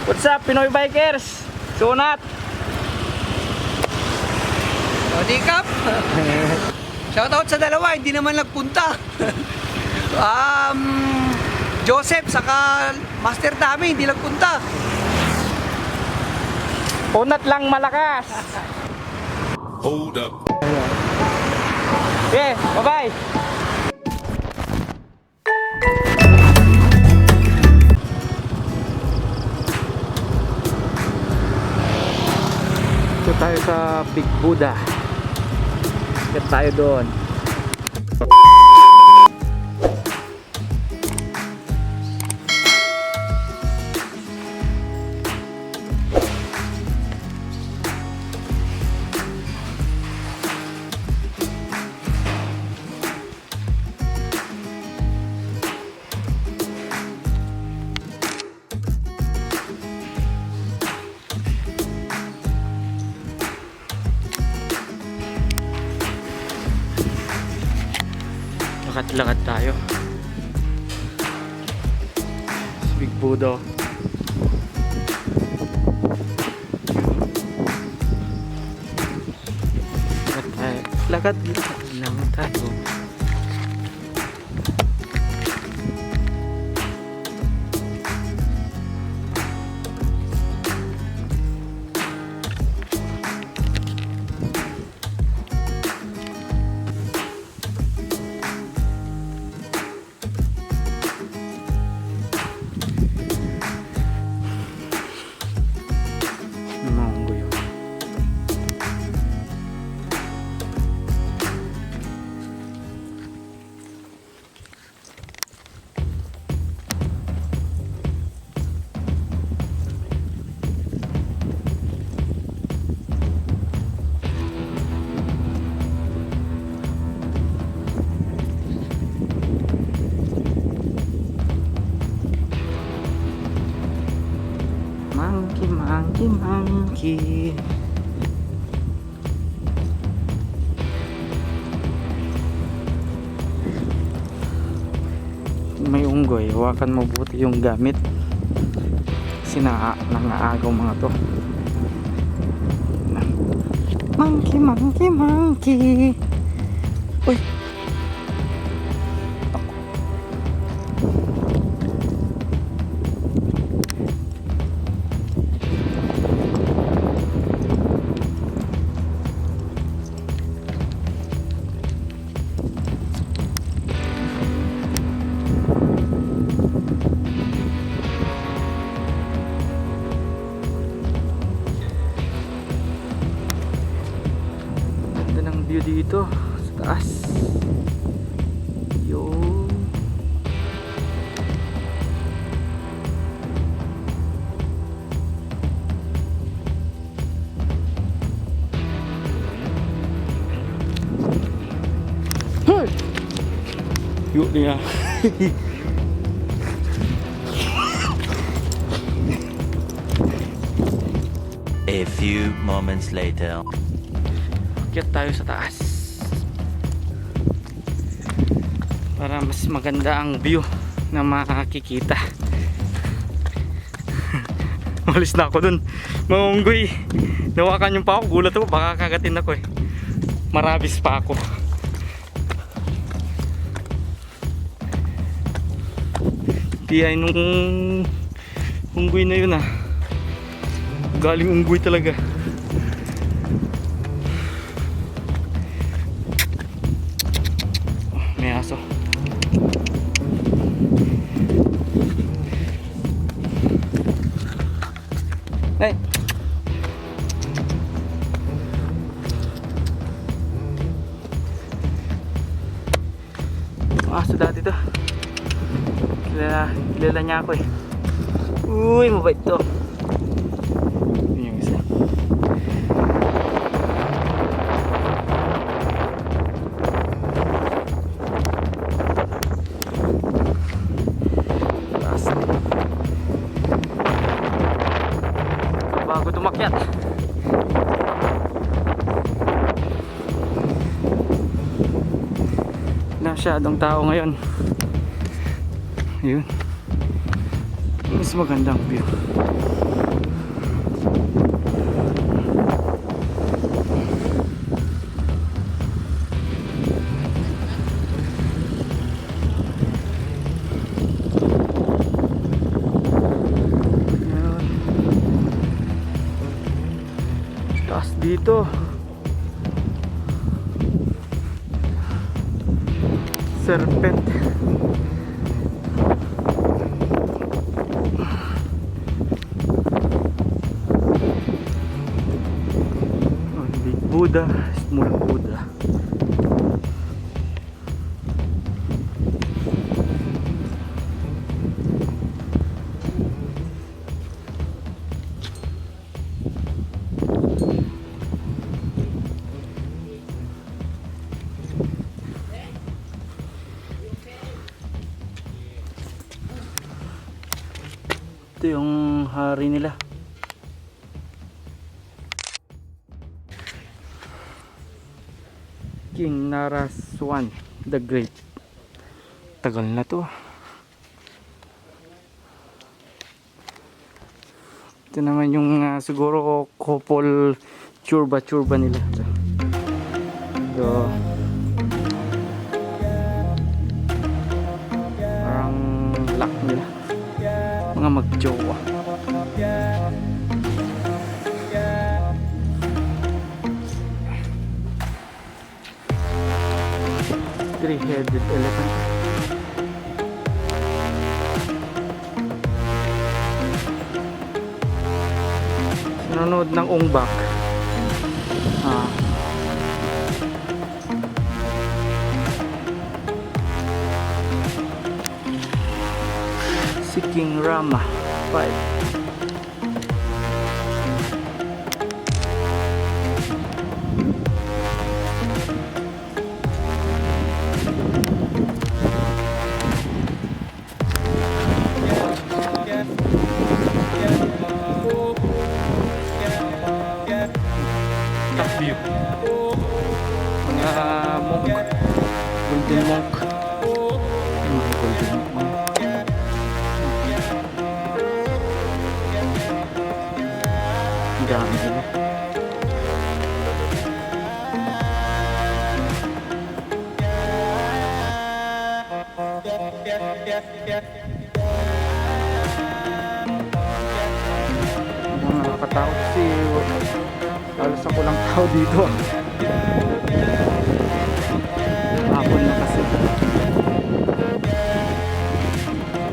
What's up, Pinoy Bikers? Sunat! Howdy Kap! Shoutout sa dalawa, hindi naman nagpunta. Joseph saka Master Dami, hindi nagpunta. Unat lang malakas! Hold up. Okay, bye-bye! Ito tayo sa Big Buddha. Get tayo doon. Lakad-lakad tayo. Big Buddha. Lakad lang tayo. Monkey. May unggoy, hawakan mo buti yung gamit kasi nangaagaw mga to. Monkey. Uy, view dito sa taas. Yo. Hey. Yuk dia. A few moments later. Akyat tayo sa taas para mas maganda ang view na makikita. Malis na ako dun, mga unggoy. Nawakan yung pa ako, gulat ako, baka kagatin ako eh. Marabis pa ako. Tiyay nung unggoy na yun ah. Galing unggoy talaga. Aso. Hey. Aso dati to. Kilala niya ako eh. Uy, mabait to. Yun yung isa. Bago tumakyat. Masyadong tao ngayon. Ayun. Mas magandang view. Taas dito. Serpent. Big Buddha, small Buddha. Ito yung hari nila. King Naraswan the Great. Tagal na to. Ito naman yung siguro couple churba nila. So, parang lock nila. Mga magjowa. Three-headed elephant. Nanonood ng ungbak. Si King Rama 5. Top view. Mga monk. Golden monk. Mga golden monk. Dami nila. Mga nakakatakot si halos ako lang tao dito. Hapon na kasi.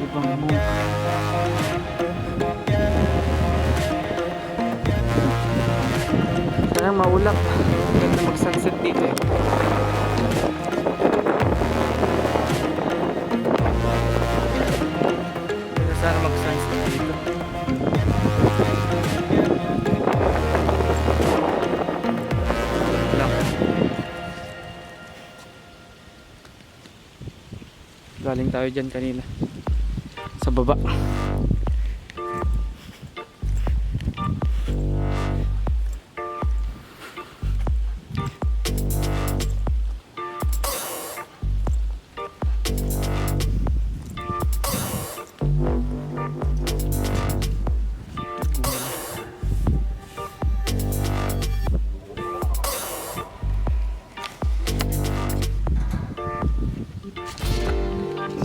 Ibang monk. Sana maulap. Ganda mag-sunset dito eh. Ganda sana mag-sunset dito. Galing tayo dyan kanina sa baba.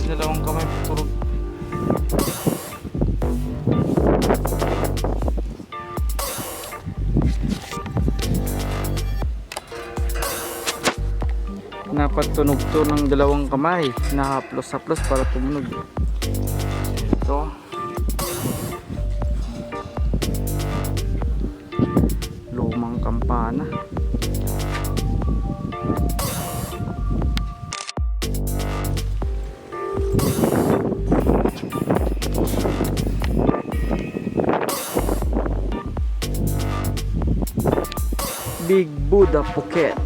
Dalawang kamay turog. Napatunog to ng dalawang kamay. Nahaplos-haplos para tumunog. Ito. Lumang kampana. Big Buddha Phuket.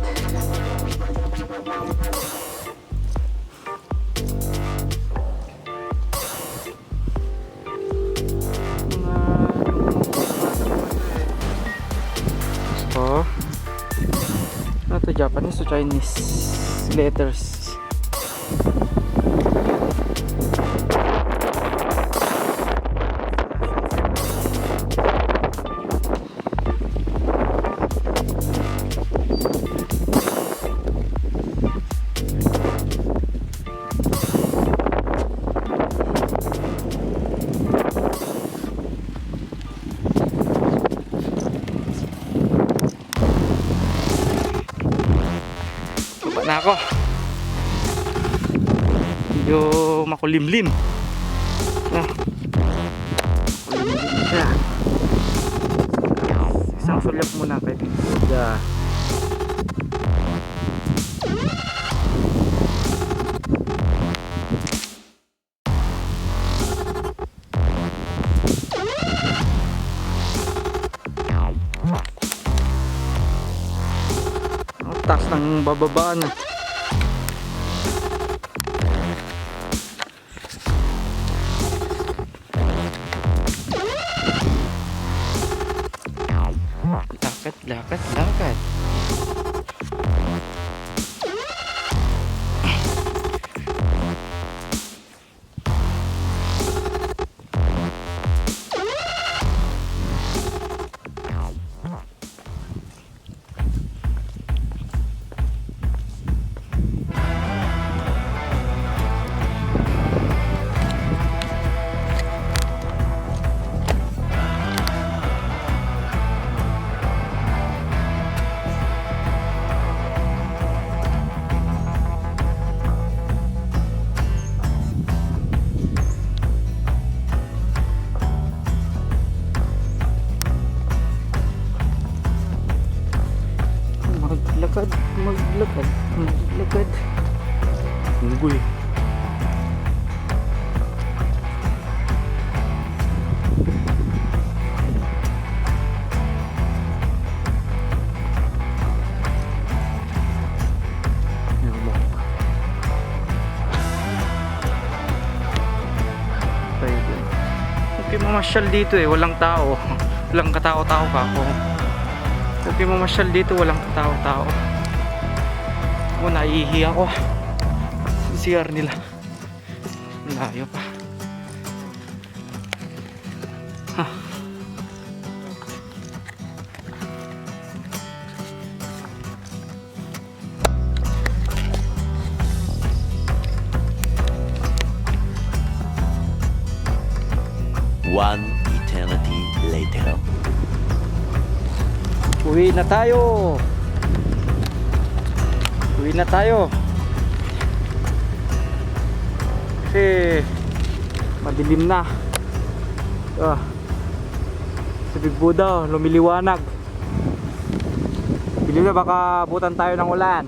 Oh, ano to, Japanese o Chinese letters? na ako. Medyo makulimlim. Isang sulyap muna kay Big Buddha. Taas ng bababaan. Lakad. Maglakad. Unggoy. Okay, mamasyal dito walang tao. Walang katao-tao ka ako. Okay, mamasyal dito, walang katao-tao. Naiihi ako sa CR nila. Layo pa. One eternity later. Uwi na tayo. Kasi madilim na. Si Big Buddha lumiliwanag. Dilim na, baka abutan tayo ng ulan.